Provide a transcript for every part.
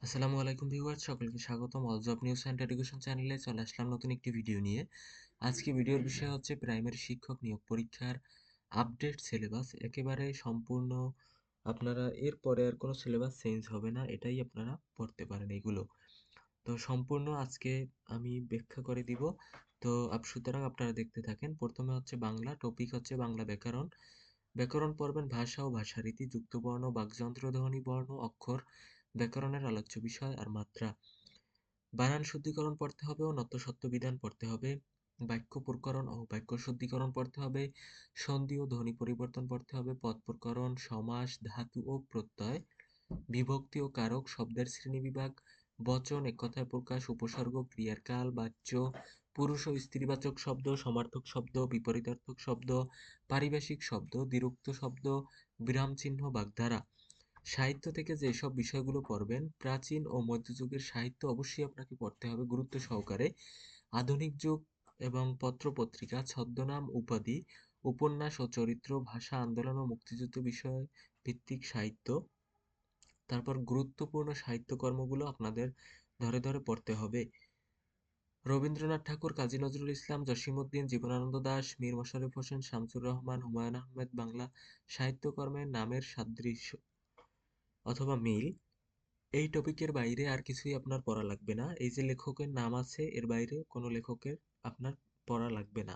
আসসালামু আলাইকুম ভিউয়ার্স, সকলকে স্বাগতম। All job news and education চ্যানেলে চলে আসলাম নতুন একটি ভিডিও নিয়ে। আজকে ভিডিওর বিষয় হচ্ছে প্রাইমারি শিক্ষক নিয়োগ পরীক্ষার আপডেট সিলেবাস। একেবারে সম্পূর্ণ আপনারা এরপরে আর কোনো সিলেবাস চেঞ্জ হবে না, এটাই আপনারা পড়তে পারেন এগুলো। তো সম্পূর্ণ আজকে আমি ব্যাখ্যা করে দিব। তো সুতরাং আপনারা দেখতে থাকেন। প্রথমে হচ্ছে বাংলা, টপিক হচ্ছে বাংলা ব্যাকরণ। ব্যাকরণ পড়বেন ভাষা ও ভাষারীতি, যুক্তবর্ণ, বাকযন্ত্র, ধ্বনি, বর্ণ, অক্ষর, ব্যাকরণের আলোচ্য বিষয় আর মাত্রা। বানান শুদ্ধিকরণ পড়তে হবে ও নত্যসত্য বিধান পড়তে হবে। বাক্য প্রকরণ ও বাক্য শুদ্ধিকরণ পড়তে হবে। সন্ধি ও ধ্বনি পরিবর্তন পড়তে হবে। পদ প্রকরণ, সমাস, ধাতু ও প্রত্যয়, বিভক্তি ও কারক, শব্দের শ্রেণীবিভাগ, বচন, এক কথায় প্রকাশ, উপসর্গ, ক্রিয়ার কাল, বাচ্য, পুরুষ ও স্ত্রীবাচক শব্দ, সমার্থক শব্দ, বিপরীতার্থক শব্দ, পারিভাষিক শব্দ, দ্বিরুক্ত শব্দ, বিরামচিহ্ন, বাগধারা। সাহিত্য থেকে যেসব বিষয়গুলো পড়বেন, প্রাচীন ও মধ্যযুগের সাহিত্য অবশ্যই আপনাকে পড়তে হবে গুরুত্ব সহকারে। আধুনিক যুগ এবং পত্র-পত্রিকা, ছদ্মনাম, উপাধি, উপন্যাস ও চরিত্র, ভাষা আন্দোলন ও মুক্তিযুদ্ধ বিষয় ভিত্তিক সাহিত্য। তারপর গুরুত্বপূর্ণ সাহিত্যকর্মগুলো আপনাদের ধরে ধরে পড়তে হবে। রবীন্দ্রনাথ ঠাকুর, কাজী নজরুল ইসলাম, জসিমউদ্দিন, জীবনানন্দ দাশ, মীর মশাররফ হোসেন, শামসুর রহমান, হুমায়ুন আহমেদ। বাংলা সাহিত্যকর্মের নামের সাদৃশ্য অথবা মিল, এই টপিকের বাইরে আর কিছুই আপনার পড়া লাগবে না। এই যে লেখকের নাম আছে, এর বাইরে কোনো লেখকের আপনার পড়া লাগবে না।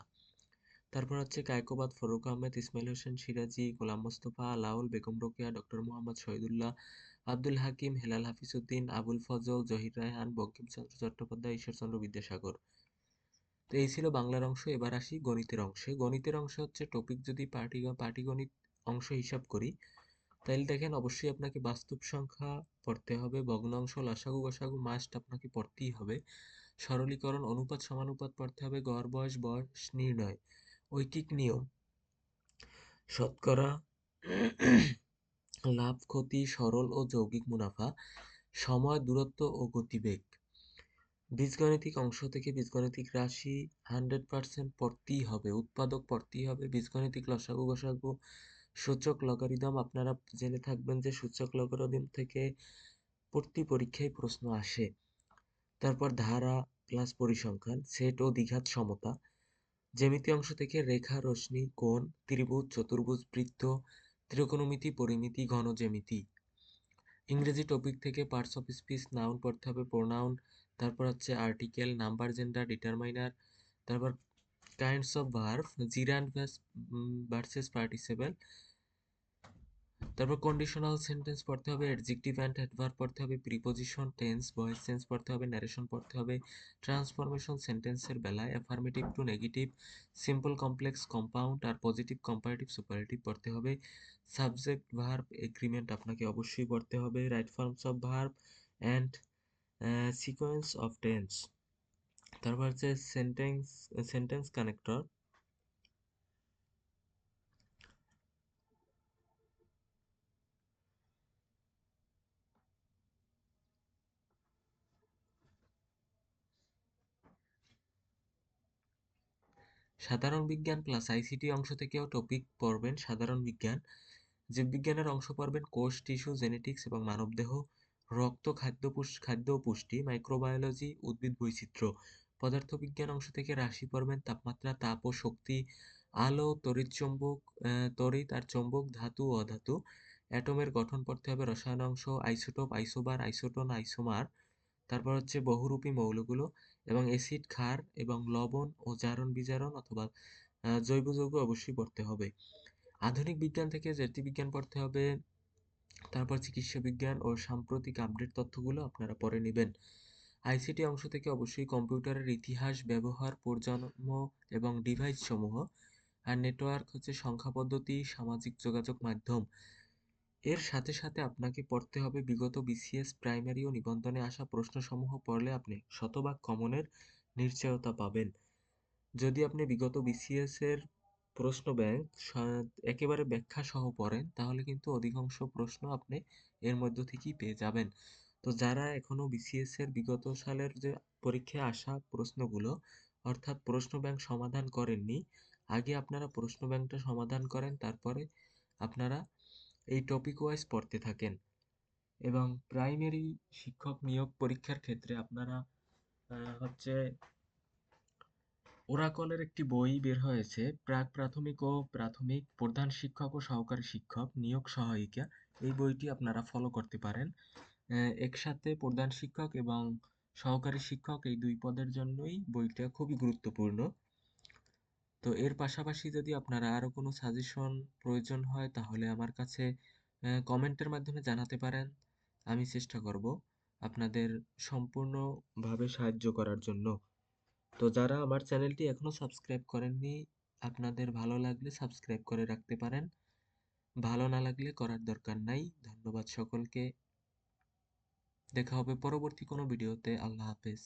তারপর হচ্ছে কায়কোবাদ, ফরুক আহমেদ, ইসমাইল হোসেন সিরাজী, গোলাম মোস্তফা, আলাওল, বেগম রোকেয়া, ডক্টর মোহাম্মদ শহীদুল্লাহ, আব্দুল হাকিম, হেলাল হাফিজউদ্দিন, আবুল ফজল, জহির রায়হান, বঙ্কিমচন্দ্র চট্টোপাধ্যায়, ঈশ্বরচন্দ্র বিদ্যাসাগর। তো এই ছিল বাংলার অংশ। এবার আসি গণিতের অংশে। গণিতের অংশ হচ্ছে টপিক যদি পাটিগণিত অংশ হিসাব করি, তাইলে দেখেন অবশ্যই আপনাকে বাস্তব সংখ্যা পড়তে হবে, ভগ্নাংশ, লসাগু, গসাগু মাস্ট আপনাকে পড়তেই হবে। সরলীকরণ, অনুপাত, সমানুপাত পড়তে হবে। গড়, বয়স, বয়স নির্ণয়, ঐকিক নিয়ম, শতকরা, লাভ, ক্ষতি, সরল ও যৌগিক মুনাফা, সময়, দূরত্ব ও গতিবেগ। বীজগাণিতিক অংশ থেকে বীজগাণিতিক রাশি 100% পড়তেই হবে, উৎপাদক পড়তেই হবে। বীজগাণিতিক লসাগু, গসাগু, সূচক, লগারিদম আপনারা জেনে থাকবেন যে সূচক লগারিদম থেকে প্রতি পরীক্ষায় প্রশ্ন আসে। তারপর ধারা প্লাস পরিসংখ্যান, সেট ও দ্বিঘাত সমতা। জ্যামিতি অংশ থেকে রেখা, রশ্মি, কোণ, ত্রিভুজ, চতুর্ভুজ, বৃত্ত, ত্রিকোণমিতি, পরিমিতি, ঘন জ্যামিতি। ইংরেজি টপিক থেকে পার্টস অফ স্পিচ, নাউন পড়তে হবে, প্রোনাউন, তারপর হচ্ছে আর্টিকেল, নাম্বার, জেন্ডার, ডিটারমাইনার, তারপর kinds of verb, জিরান্ড versus participle, তারপর কন্ডিশনাল সেন্টেন্স পড়তে হবে, অ্যাডজেক্টিভ অ্যান্ড অ্যাডভার্ব পড়তে হবে, প্রিপোজিশন, টেন্স, ভয়েস চেঞ্জ পড়তে হবে, ন্যারেশন পড়তে হবে, ট্রান্সফরমেশন সেন্টেন্সের বেলায় affirmative to negative, simple, complex, compound আর পজিটিভ, কম্পারেটিভ, সুপারলেটিভ পড়তে হবে। সাবজেক্ট, ভার্ব, এগ্রিমেন্ট আপনাকে অবশ্যই পড়তে হবে। Right forms of verb and sequence of tense. তারপর হচ্ছে সেন্টেন্স সেন্টেন্স কানেক্টর। সাধারণ বিজ্ঞান প্লাস আইসিটি অংশ থেকেও টপিক পড়বেন। সাধারণ বিজ্ঞান, জীববিজ্ঞানের অংশ পড়বেন কোষ, টিস্যু, জেনেটিক্স এবং মানবদেহ, রক্ত, খাদ্য ও পুষ্টি, মাইক্রোবায়োলজি, উদ্ভিদ বৈচিত্র্য। পদার্থবিজ্ঞান অংশ থেকে রাশি পড়বেন, তাপমাত্রা, তাপ ও শক্তি, আলো, তড়িৎ আর চৌম্বক, ধাতু ও অধাতু। অ্যাটমের গঠন পড়তে হবে, রসায়ন অংশ, আইসোটোপ, আইসোবার, আইসোটোন, আইসোমার। তারপর হচ্ছে বহুরূপী মৌলগুলো এবং অ্যাসিড, ক্ষার এবং লবণ ও জারণ বিজারণ অথবা জৈব যৌগ অবশ্যই পড়তে হবে। আধুনিক বিজ্ঞান থেকে জ্যোতির্বিজ্ঞান পড়তে হবে। তারপর চিকিৎসা বিজ্ঞান ও সাম্প্রতিক আপডেট তথ্যগুলো আপনারা পরে নেবেন। আইসিটি অংশ থেকে অবশ্যই কম্পিউটারের ইতিহাস, ব্যবহার, প্রজন্ম এবং ডিভাইস সমূহ। আর নেটওয়ার্ক হচ্ছে সংখ্যা পদ্ধতি, সামাজিক যোগাযোগ মাধ্যম। এর সাথে সাথে আপনাকে পড়তে হবে বিগত বিসিএস প্রাইমারি ও নিবন্ধনে আসা প্রশ্নসমূহ। পড়লে আপনি শতভাগ কমনের নিশ্চয়তা পাবেন। যদি আপনি বিগত বিসিএস এর প্রশ্ন ব্যাংক একেবারে ব্যাখ্যা সহ পড়েন, তাহলে কিন্তু অধিকাংশ প্রশ্ন আপনি এর মধ্য থেকেই পেয়ে যাবেন। তো যারা এখনো বিসিএস এর বিগত সালের যে পরীক্ষায় আসা প্রশ্নগুলো অর্থাৎ প্রশ্ন ব্যাংক সমাধান করেননি, আগে আপনারা প্রশ্ন ব্যাংকটা সমাধান করেন, তারপরে আপনারা এই টপিক ওয়াইজ পড়তে থাকেন। এবং প্রাইমারি শিক্ষক নিয়োগ পরীক্ষার ক্ষেত্রে আপনারা হচ্ছে ওরাকলের একটি বই বের হয়েছে, প্রাক প্রাথমিক ও প্রাথমিক প্রধান শিক্ষক ও সহকারী শিক্ষক নিয়োগ সহায়িকা। এই বইটি আপনারা ফলো করতে পারেন। একসাথে প্রধান শিক্ষক এবং সহকারী শিক্ষক এই দুই পদের জন্যই বইটা খুবই গুরুত্বপূর্ণ। তো এর পাশাপাশি যদি আপনারা আরো কোনো সাজেশন প্রয়োজন হয় তাহলে আমার কাছে কমেন্টের মাধ্যমে জানাতে পারেন। আমি চেষ্টা করব আপনাদের সম্পূর্ণভাবে সাহায্য করার জন্য। তো যারা আমার চ্যানেলটি এখনো সাবস্ক্রাইব করেননি, আপনাদের ভালো লাগলে সাবস্ক্রাইব করে রাখতে পারেন। ভালো না লাগলে করার দরকার নাই। ধন্যবাদ সকলকে। দেখা হবে পরবর্তী কোনো ভিডিওতে। আল্লাহ হাফেজ।